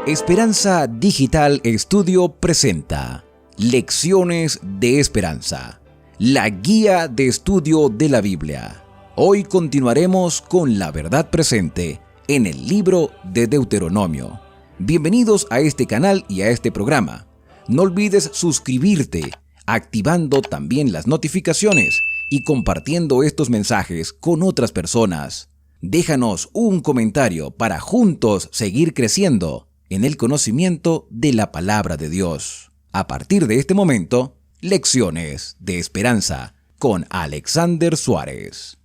Esperanza Digital Estudio presenta Lecciones de Esperanza, la guía de estudio de la Biblia. Hoy continuaremos con la verdad presente en el libro de Deuteronomio. Bienvenidos a este canal y a este programa. No olvides suscribirte, activando también las notificaciones y compartiendo estos mensajes con otras personas. Déjanos un comentario para juntos seguir creciendo en el conocimiento de la palabra de Dios. A partir de este momento, Lecciones de Esperanza con Alexander Suárez.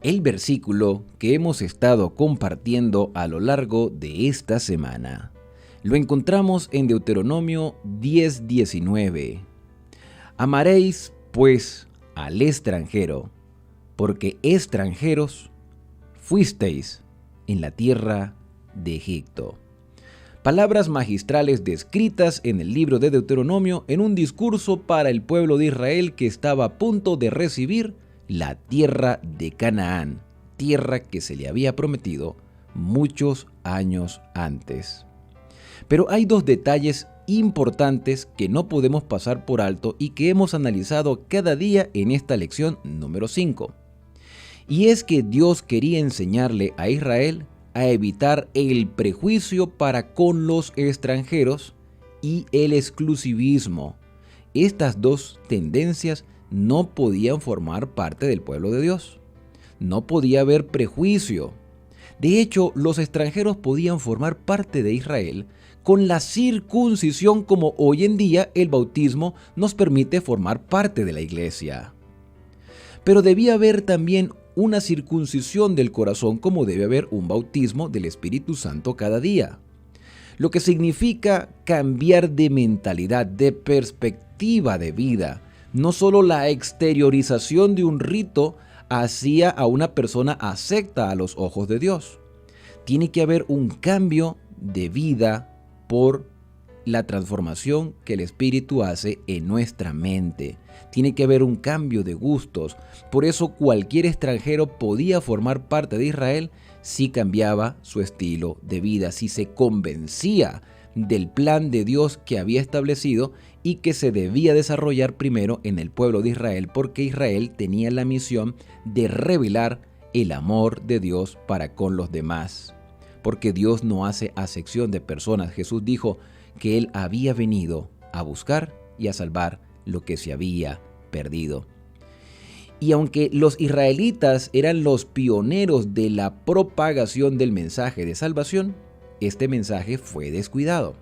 El versículo que hemos estado compartiendo a lo largo de esta semana lo encontramos en Deuteronomio 10:19. Amaréis, pues, al extranjero, porque extranjeros fuisteis en la tierra de Egipto. Palabras magistrales descritas en el libro de Deuteronomio en un discurso para el pueblo de Israel que estaba a punto de recibir la tierra de Canaán, tierra que se le había prometido muchos años antes. Pero hay dos detalles importantes que no podemos pasar por alto y que hemos analizado cada día en esta lección número 5. Y es que Dios quería enseñarle a Israel a evitar el prejuicio para con los extranjeros y el exclusivismo. Estas dos tendencias no podían formar parte del pueblo de Dios. No podía haber prejuicio. De hecho, los extranjeros podían formar parte de Israel con la circuncisión, como hoy en día el bautismo nos permite formar parte de la iglesia. Pero debía haber también una circuncisión del corazón, como debe haber un bautismo del Espíritu Santo cada día. Lo que significa cambiar de mentalidad, de perspectiva de vida. No solo la exteriorización de un rito hacía a una persona acepta a los ojos de Dios. Tiene que haber un cambio de vida por la transformación que el Espíritu hace en nuestra mente. Tiene que haber un cambio de gustos. Por eso cualquier extranjero podía formar parte de Israel si cambiaba su estilo de vida, si se convencía del plan de Dios que había establecido y que se debía desarrollar primero en el pueblo de Israel, porque Israel tenía la misión de revelar el amor de Dios para con los demás. Porque Dios no hace acepción de personas. Jesús dijo que Él había venido a buscar y a salvar lo que se había perdido. Y aunque los israelitas eran los pioneros de la propagación del mensaje de salvación, este mensaje fue descuidado.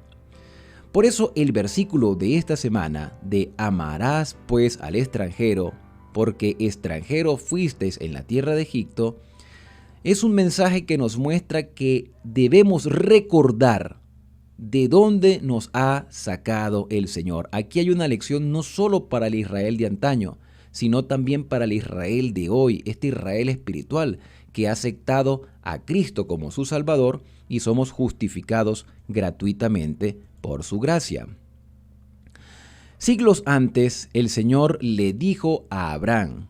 Por eso el versículo de esta semana de amarás pues al extranjero, porque extranjero fuisteis en la tierra de Egipto, es un mensaje que nos muestra que debemos recordar de dónde nos ha sacado el Señor. Aquí hay una lección no solo para el Israel de antaño, sino también para el Israel de hoy, este Israel espiritual que ha aceptado a Cristo como su Salvador y somos justificados gratuitamente por su gracia. Siglos antes, el Señor le dijo a Abraham: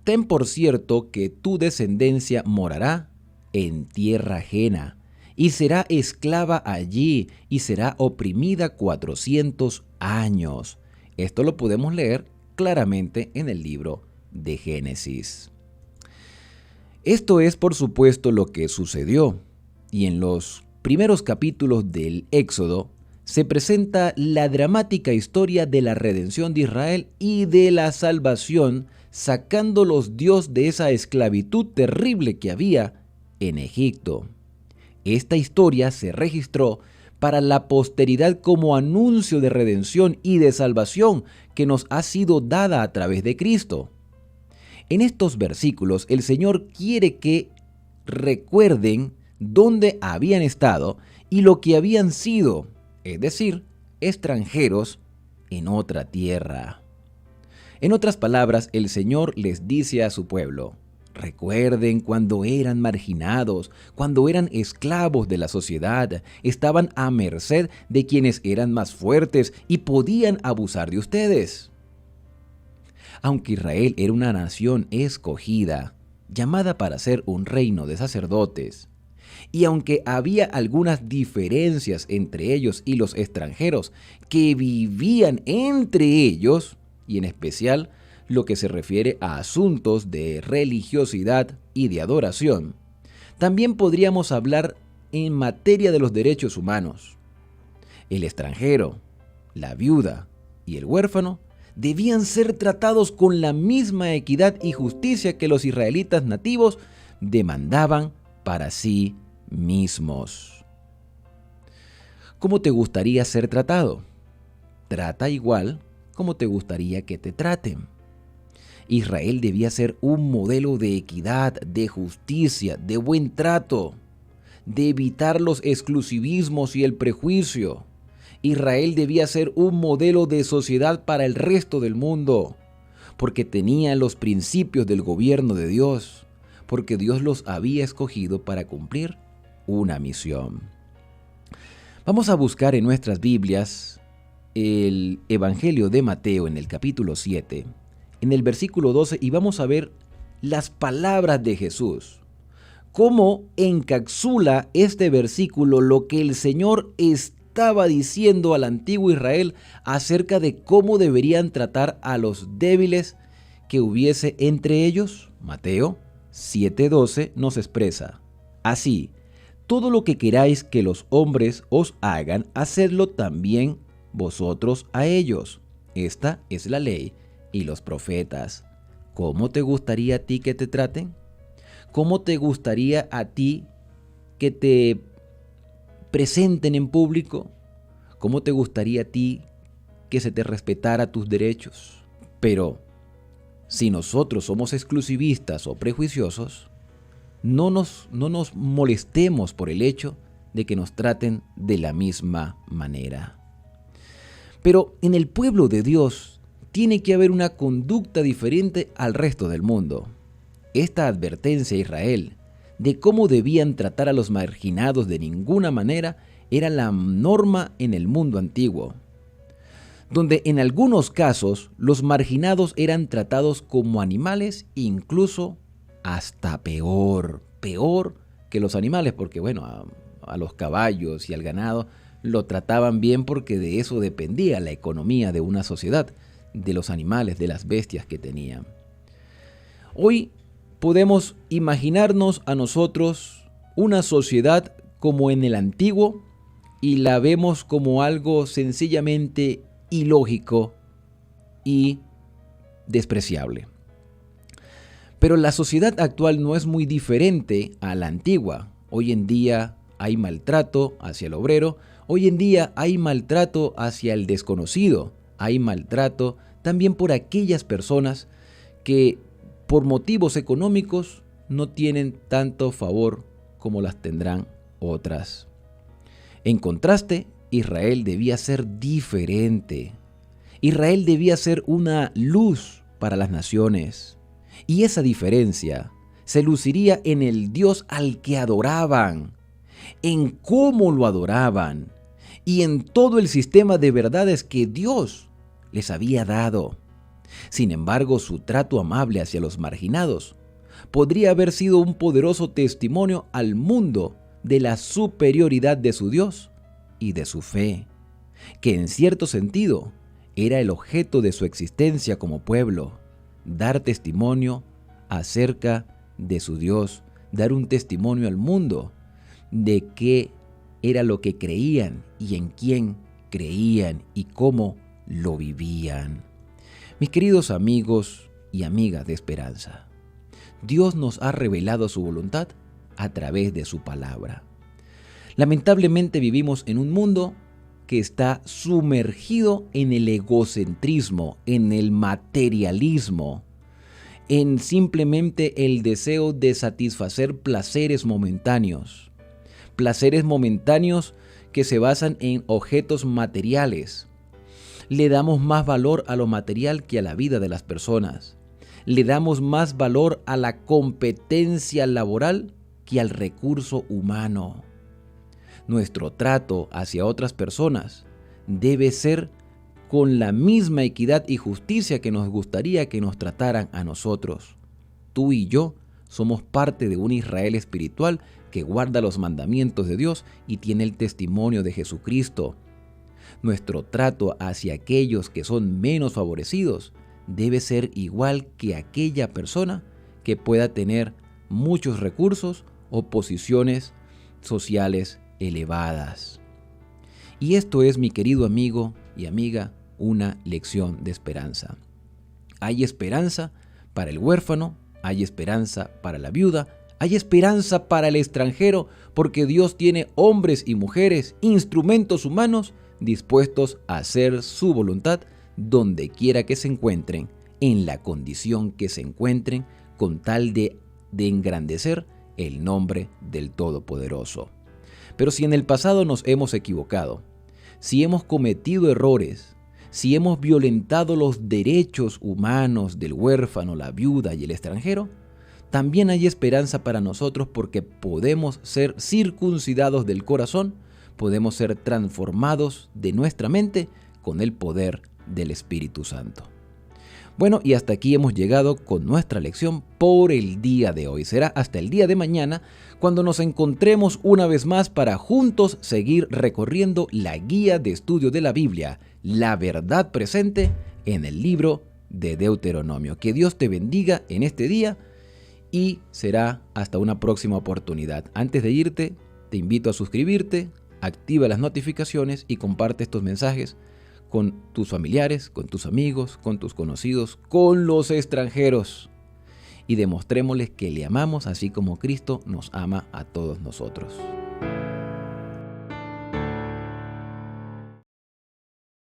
ten por cierto que tu descendencia morará en tierra ajena, y será esclava allí, y será oprimida 400 años. Esto lo podemos leer claramente en el libro de Génesis. Esto es, por supuesto, lo que sucedió, y en los primeros capítulos del Éxodo se presenta la dramática historia de la redención de Israel y de la salvación, sacándolos Dios de esa esclavitud terrible que había en Egipto. Esta historia se registró para la posteridad como anuncio de redención y de salvación que nos ha sido dada a través de Cristo. En estos versículos, el Señor quiere que recuerden dónde habían estado y lo que habían sido, es decir, extranjeros en otra tierra. En otras palabras, el Señor les dice a su pueblo: recuerden cuando eran marginados, cuando eran esclavos de la sociedad, estaban a merced de quienes eran más fuertes y podían abusar de ustedes. Aunque Israel era una nación escogida, llamada para ser un reino de sacerdotes, Y aunque había algunas diferencias entre ellos y los extranjeros que vivían entre ellos, y en especial lo que se refiere a asuntos de religiosidad y de adoración, también podríamos hablar en materia de los derechos humanos. El extranjero, la viuda y el huérfano debían ser tratados con la misma equidad y justicia que los israelitas nativos demandaban para sí mismos. ¿Cómo te gustaría ser tratado? Trata igual como te gustaría que te traten. Israel debía ser un modelo de equidad, de justicia, de buen trato, de evitar los exclusivismos y el prejuicio. Israel debía ser un modelo de sociedad para el resto del mundo, porque tenía los principios del gobierno de Dios, porque Dios los había escogido para cumplir una misión. Vamos a buscar en nuestras Biblias el Evangelio de Mateo en el capítulo 7, en el versículo 12, y vamos a ver las palabras de Jesús. Cómo encapsula este versículo lo que el Señor estaba diciendo al antiguo Israel acerca de cómo deberían tratar a los débiles que hubiese entre ellos. Mateo 7:12 nos expresa: así, todo lo que queráis que los hombres os hagan, hacedlo también vosotros a ellos. Esta es la ley y los profetas. ¿Cómo te gustaría a ti que te traten? ¿Cómo te gustaría a ti que te presenten en público? ¿Cómo te gustaría a ti que se te respetara tus derechos? Pero si nosotros somos exclusivistas o prejuiciosos, no nos molestemos por el hecho de que nos traten de la misma manera. Pero en el pueblo de Dios tiene que haber una conducta diferente al resto del mundo. Esta advertencia a Israel de cómo debían tratar a los marginados de ninguna manera era la norma en el mundo antiguo, donde en algunos casos los marginados eran tratados como animales, incluso hasta peor que los animales, porque bueno, a los caballos y al ganado lo trataban bien porque de eso dependía la economía de una sociedad, de los animales, de las bestias que tenían. Hoy podemos imaginarnos a nosotros una sociedad como en el antiguo y la vemos como algo sencillamente ilógico y despreciable. Pero la sociedad actual no es muy diferente a la antigua. Hoy en día hay maltrato hacia el obrero, hoy en día hay maltrato hacia el desconocido, hay maltrato también por aquellas personas que por motivos económicos no tienen tanto favor como las tendrán otras. En contraste, Israel debía ser diferente. Israel debía ser una luz para las naciones. Y esa diferencia se luciría en el Dios al que adoraban, en cómo lo adoraban y en todo el sistema de verdades que Dios les había dado. Sin embargo, su trato amable hacia los marginados podría haber sido un poderoso testimonio al mundo de la superioridad de su Dios y de su fe, que en cierto sentido era el objeto de su existencia como pueblo, dar testimonio acerca de su Dios, dar un testimonio al mundo de qué era lo que creían y en quién creían y cómo lo vivían. Mis queridos amigos y amigas de esperanza, Dios nos ha revelado su voluntad a través de su palabra. Lamentablemente vivimos en un mundo que está sumergido en el egocentrismo, en el materialismo, en simplemente el deseo de satisfacer placeres momentáneos que se basan en objetos materiales. Le damos más valor a lo material que a la vida de las personas. Le damos más valor a la competencia laboral que al recurso humano. Nuestro trato hacia otras personas debe ser con la misma equidad y justicia que nos gustaría que nos trataran a nosotros. Tú y yo somos parte de un Israel espiritual que guarda los mandamientos de Dios y tiene el testimonio de Jesucristo. Nuestro trato hacia aquellos que son menos favorecidos debe ser igual que aquella persona que pueda tener muchos recursos o posiciones sociales elevadas. Y esto es, mi querido amigo y amiga, una lección de esperanza. Hay esperanza para el huérfano, hay esperanza para la viuda, hay esperanza para el extranjero, porque Dios tiene hombres y mujeres, instrumentos humanos, dispuestos a hacer su voluntad donde quiera que se encuentren, en la condición que se encuentren, con tal de engrandecer el nombre del Todopoderoso. Pero si en el pasado nos hemos equivocado, si hemos cometido errores, si hemos violentado los derechos humanos del huérfano, la viuda y el extranjero, también hay esperanza para nosotros, porque podemos ser circuncidados del corazón, podemos ser transformados de nuestra mente con el poder del Espíritu Santo. Bueno, y hasta aquí hemos llegado con nuestra lección por el día de hoy. Será hasta el día de mañana cuando nos encontremos una vez más para juntos seguir recorriendo la guía de estudio de la Biblia, la verdad presente en el libro de Deuteronomio. Que Dios te bendiga en este día y será hasta una próxima oportunidad. Antes de irte, te invito a suscribirte, activa las notificaciones y comparte estos mensajes con tus familiares, con tus amigos, con tus conocidos, con los extranjeros. Y demostrémosles que le amamos así como Cristo nos ama a todos nosotros.